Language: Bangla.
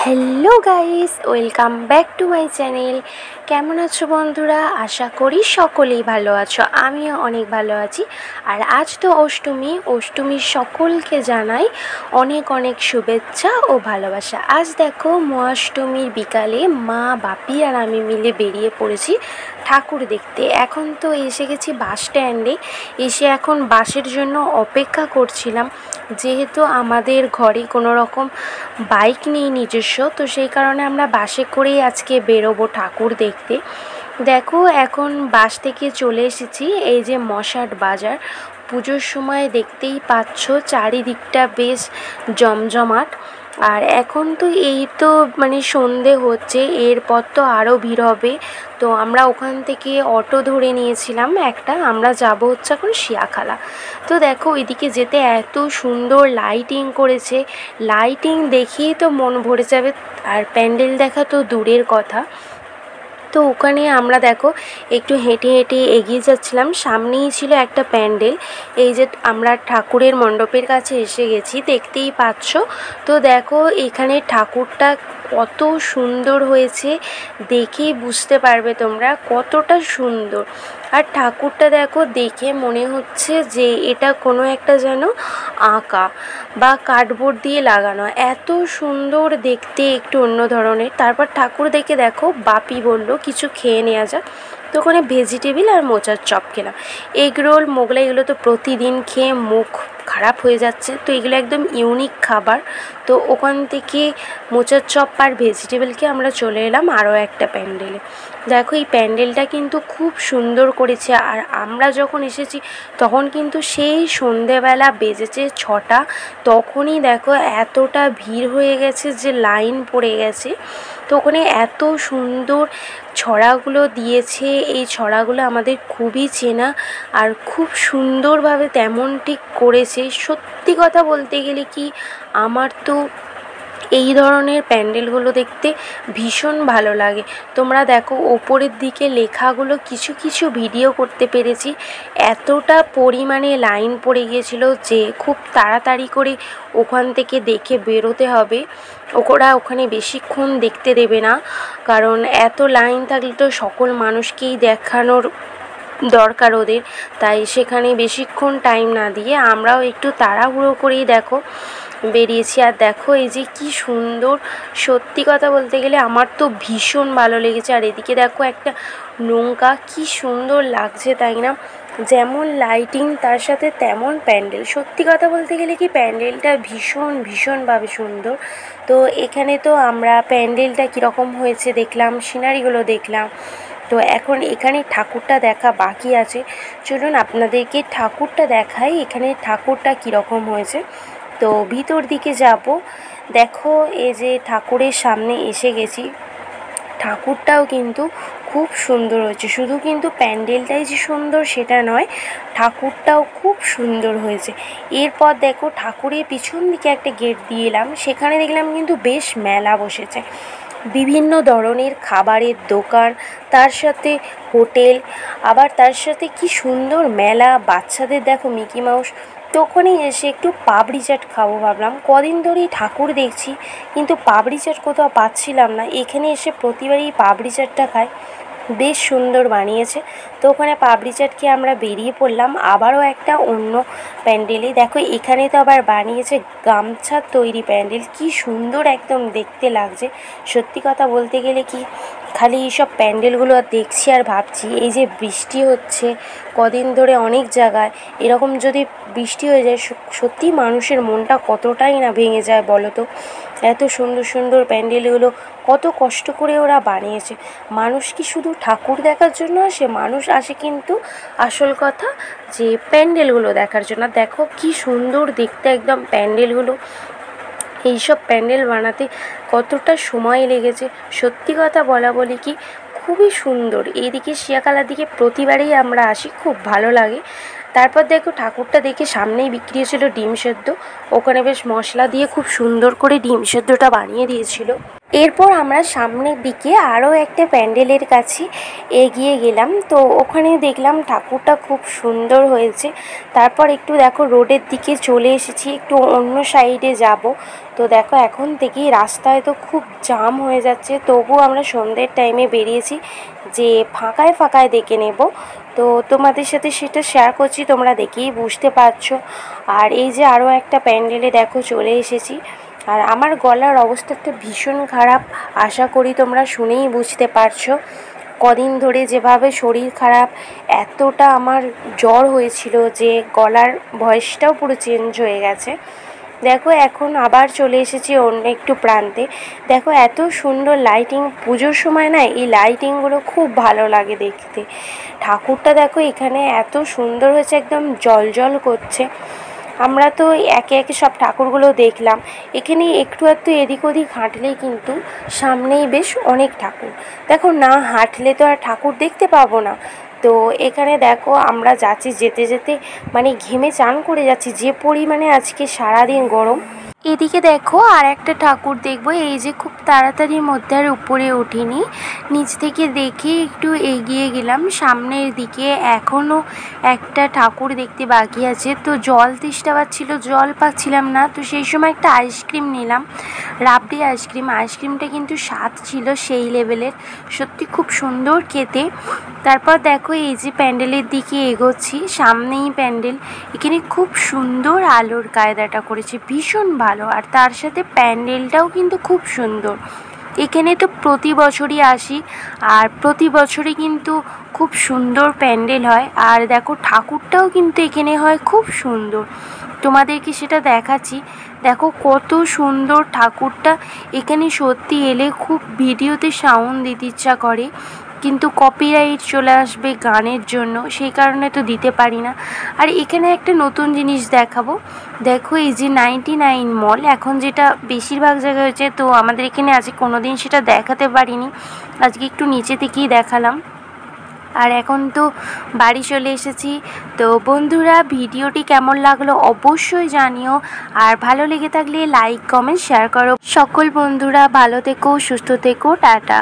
Hello guys, welcome back to my channel. কেমন আছো বন্ধুরা? আশা করি সকলেই ভালো আছো। আমিও অনেক ভালো আছি। আর আজ তো অষ্টমীর সকলকে জানাই অনেক অনেক শুভেচ্ছা ও ভালোবাসা। আজ দেখো মহাষ্টমীর বিকালে মা, বাপি আর আমি মিলে বেরিয়ে পড়েছি ঠাকুর দেখতে। এখন তো এসে গেছি বাস স্ট্যান্ডে। এসে এখন বাসের জন্য অপেক্ষা করছিলাম, যেহেতু আমাদের ঘরে কোনো রকম বাইক নেই নিজস্ব, তো সেই কারণে আমরা বাসে করেই আজকে বেরোবো ঠাকুর দেখতে। দেখো এখন বাস থেকে চলে এসেছি এই যে মশাট বাজার। পুজোর সময় দেখতেই পাচ্ছ চারিদিকটা বেশ জমজমাট। আর এখন তো এই তো সন্ধে হচ্ছে, এরপর তো আরও ভিড় হবে। তো আমরা ওখান থেকে অটো ধরে নিয়েছিলাম একটা, আমরা যাব হচ্ছে এখন শিয়াখালা। তো দেখো এদিকে যেতে এত সুন্দর লাইটিং করেছে, লাইটিং দেখেই তো মন ভরে যাবে। আর প্যান্ডেল দেখা তো দূরের কথা। তো ওখানে আমরা দেখো একটু হেঁটে হেঁটে এগিয়ে যাচ্ছিলাম, সামনেই ছিল একটা প্যান্ডেল। এই যে আমরা ঠাকুরের মণ্ডপের কাছে এসে গেছি, দেখতেই পাচ্ছ। তো দেখো এখানে ঠাকুরটা কত সুন্দর হয়েছে, দেখেই বুঝতে পারবে তোমরা কতটা সুন্দর। আর ঠাকুরটা দেখো দেখে মনে হচ্ছে যে এটা কোনো একটা যেন আঁকা বা কার্ডবোর্ড দিয়ে লাগানো, এত সুন্দর দেখতে, একটু অন্য ধরনের। তারপর ঠাকুর দেখে দেখো বাপি বলল কিছু খেয়ে নেওয়া যাক। তো ওখানে ভেজিটেবিল আর মোচার চপ খেলাম। এগরোল, মোগলাই এগুলো তো প্রতিদিন খেয়ে মুখ খারাপ হয়ে যাচ্ছে, তো এগুলো একদম ইউনিক খাবার। তো ওখান থেকে মোচার চপ আর ভেজিটেবলকে আমরা চলে এলাম আরও একটা প্যান্ডেলে। দেখো এই প্যান্ডেলটা কিন্তু খুব সুন্দর করেছে। আর আমরা যখন এসেছি তখন কিন্তু সেই সন্ধেবেলা বেজেছে 6টা, তখনই দেখো এতটা ভিড় হয়ে গেছে যে লাইন পড়ে গেছে। তো ওখানে এত সুন্দর ছড়াগুলো দিয়েছে, এই ছড়াগুলো আমাদের খুবই চেনা আর খুব সুন্দরভাবে তেমনটি করেছে। সত্যি কথা বলতে গেলে কি, আমার তো এই ধরনের প্যান্ডেলগুলো দেখতে ভীষণ ভালো লাগে। তোমরা দেখো ওপরের দিকে লেখাগুলো কিছু কিছু ভিডিও করতে পেরেছি। এতটা পরিমাণে লাইন পড়ে গিয়েছিল যে খুব তাড়াতাড়ি করে ওখান থেকে দেখে বেরোতে হবে। ওরা ওখানে বেশিক্ষণ দেখতে দেবে না, কারণ এত লাইন থাকলে তো সকল মানুষকেই দেখানোর দরকার ওদের, তাই সেখানে বেশিক্ষণ টাইম না দিয়ে আমরাও একটু তাড়াহুড়ো করেই দেখো বেরিয়েছি। আর দেখো এই যে কি সুন্দর, সত্যি কথা বলতে গেলে আমার তো ভীষণ ভালো লেগেছে। আর এদিকে দেখো একটা নৌকা, কি সুন্দর লাগছে তাই না? যেমন লাইটিং তার সাথে তেমন প্যান্ডেল। সত্যি কথা বলতে গেলে কি প্যান্ডেলটা ভীষণভাবে সুন্দর। তো এখানে তো আমরা প্যান্ডেলটা কীরকম হয়েছে দেখলাম, সিনারিগুলো দেখলাম। তো এখন এখানে ঠাকুরটা দেখা বাকি আছে, চলুন আপনাদেরকে ঠাকুরটা দেখাই এখানে ঠাকুরটা কীরকম হয়েছে। তো ভিতর দিকে যাব। দেখো এই যে ঠাকুরের সামনে এসে গেছি। ঠাকুরটাও কিন্তু খুব সুন্দর হয়েছে, শুধু কিন্তু প্যান্ডেলটাই যে সুন্দর সেটা নয়, ঠাকুরটাও খুব সুন্দর হয়েছে। এরপর দেখো ঠাকুরের পিছন দিকে একটা গেট দিয়ে এলাম, সেখানে দেখলাম কিন্তু বেশ মেলা বসেছে, বিভিন্ন ধরনের খাবারের দোকান, তার সাথে হোটেল, আবার তার সাথে কি সুন্দর মেলা। বাচ্চাদের দেখো মিকি মাউস। তো ওখানে এসে একটু পাপড়ি চাট খাবো ভাবলাম, কদিন ধরেই ঠাকুর দেখছি কিন্তু পাপড়ি চাট কোথাও পাচ্ছিলাম না। এখানে এসে প্রতিবারই পাপড়ি চাটটা খাই, বেশ সুন্দর বানিয়েছে। তো ওখানে পাপড়ি চাট খেয়ে আমরা বেরিয়ে পড়লাম আবারও একটা অন্য প্যান্ডেলে। দেখো এখানে তো আবার বানিয়েছে গামছার তৈরি প্যান্ডেল, কি সুন্দর একদম দেখতে লাগছে। সত্যি কথা বলতে গেলে কি, খালি এইসব প্যান্ডেলগুলো দেখছি আর ভাবছি, এই যে বৃষ্টি হচ্ছে কদিন ধরে অনেক জায়গায়, এরকম যদি বৃষ্টি হয়ে যায় সত্যি মানুষের মনটা কতটাই না ভেঙে যায় বলো তো। এত সুন্দর সুন্দর প্যান্ডেলগুলো কত কষ্ট করে ওরা বানিয়েছে। মানুষ কি শুধু ঠাকুর দেখার জন্য আসে? মানুষ আসে কিন্তু আসল কথা যে প্যান্ডেলগুলো দেখার জন্য। দেখো কি সুন্দর দেখতে একদম প্যান্ডেলগুলো। এইসব প্যান্ডেল বানাতে কতটা সময় লেগেছে, সত্যি কথা বলি কি খুবই সুন্দর। এইদিকে শিয়াখালার দিকে প্রতিবারেই আমরা আসি, খুব ভালো লাগে। তারপর দেখো ঠাকুরটা দেখে সামনেই বিক্রি হয়েছিল ডিম সেদ্ধ, ওখানে বেশ মশলা দিয়ে খুব সুন্দর করে ডিম সেদ্ধটা বানিয়ে দিয়েছিল। এরপর আমরা সামনের দিকে আরও একটা প্যান্ডেলের কাছে এগিয়ে গেলাম। তো ওখানে দেখলাম ঠাকুরটা খুব সুন্দর হয়েছে। তারপর একটু দেখো রোডের দিকে চলে এসেছি, একটু অন্য সাইডে যাব। তো দেখো এখন থেকেই রাস্তায় তো খুব জাম হয়ে যাচ্ছে, তবুও আমরা সন্ধ্যের টাইমে বেরিয়েছি যে ফাঁকায় ফাঁকায় দেখে নেব। তো তোমাদের সাথে সেটা শেয়ার করছি, তোমরা দেখেই বুঝতে পারছো। আর এই যে আরও একটা প্যান্ডেলে দেখো চলে এসেছি। আর আমার গলার অবস্থাটা ভীষণ খারাপ, আশা করি তোমরা শুনেই বুঝতে পারছো। কদিন ধরে যেভাবে শরীর খারাপ, এতটা আমার জ্বর হয়েছিল যে গলার ভয়েসটাও পুরো চেঞ্জ হয়ে গেছে। দেখো এখন আবার চলে এসেছি অন্য একটু প্রান্তে। দেখো এত সুন্দর লাইটিং, পুজোর সময় না এই লাইটিংগুলো খুব ভালো লাগে দেখতে। ঠাকুরটা দেখো এখানে এত সুন্দর হয়েছে, একদম জলজল করছে। আমরা তো একে একে সব ঠাকুরগুলো দেখলাম। এখানে একটু একটু এদিক ওদিক হাঁটলেই কিন্তু সামনেই বেশ অনেক ঠাকুর। দেখো না হাঁটলে তো আর ঠাকুর দেখতে পাবো না। তো এখানে দেখো আমরা যাচ্ছি, যেতে যেতে মানে ঘেমে চান করে যাচ্ছি, যে পরিমাণে আজকে সারাদিন গরম। এদিকে দেখো আর একটা ঠাকুর দেখবো, এই যে খুব তাড়াতাড়ির মধ্যে আর উপরে উঠিনি, নিচ থেকে দেখে একটু এগিয়ে গেলাম সামনের দিকে। এখনও একটা ঠাকুর দেখতে বাকি আছে। তো জল তেষ্টা পাচ্ছিল, জল পাচ্ছিলাম না, তো সেই সময় একটা আইসক্রিম নিলাম, রাবড়ি আইসক্রিম। আইসক্রিমটা কিন্তু স্বাদ ছিল সেই লেভেলের, সত্যি খুব সুন্দর খেতে। তারপর দেখো এই যে প্যান্ডেলের দিকে এগোচ্ছি, সামনেই প্যান্ডেল। এখানে খুব সুন্দর আলোর কায়দাটা করেছে, ভীষণ ভালো। আর তার সাথে প্যান্ডেলটাও কিন্তু খুব সুন্দর। এখানে তো প্রতি বছরই আসি, আর প্রতি বছরই কিন্তু খুব সুন্দর প্যান্ডেল হয়। আর দেখো ঠাকুরটাও কিন্তু এখানে হয় খুব সুন্দর, তোমাদেরকে সেটা দেখাচ্ছি। দেখো কত সুন্দর ঠাকুরটা। এখানে সত্যি এলে খুব ভিডিওতে সাউন্ড দিতে ইচ্ছা করে, কিন্তু কপিরাইট চলে আসবে গানের জন্য, সেই কারণে তো দিতে পারি না। আর এখানে একটা নতুন জিনিস দেখাবো, দেখো এই যে 99 মল, এখন যেটা বেশিরভাগ জায়গায় হয়েছে, তো আমাদের এখানে আজকে কোনো দিন সেটা দেখাতে পারিনি, আজকে একটু নিচে থেকেই দেখালাম। আর এখন তো বাড়ি চলে এসেছি। তো বন্ধুরা ভিডিওটি কেমন লাগলো অবশ্যই জানিও, আর ভালো লেগে থাকলে লাইক কমেন্ট শেয়ার করো। সকল বন্ধুরা ভালো থেকো, সুস্থ থেকো, টাটা।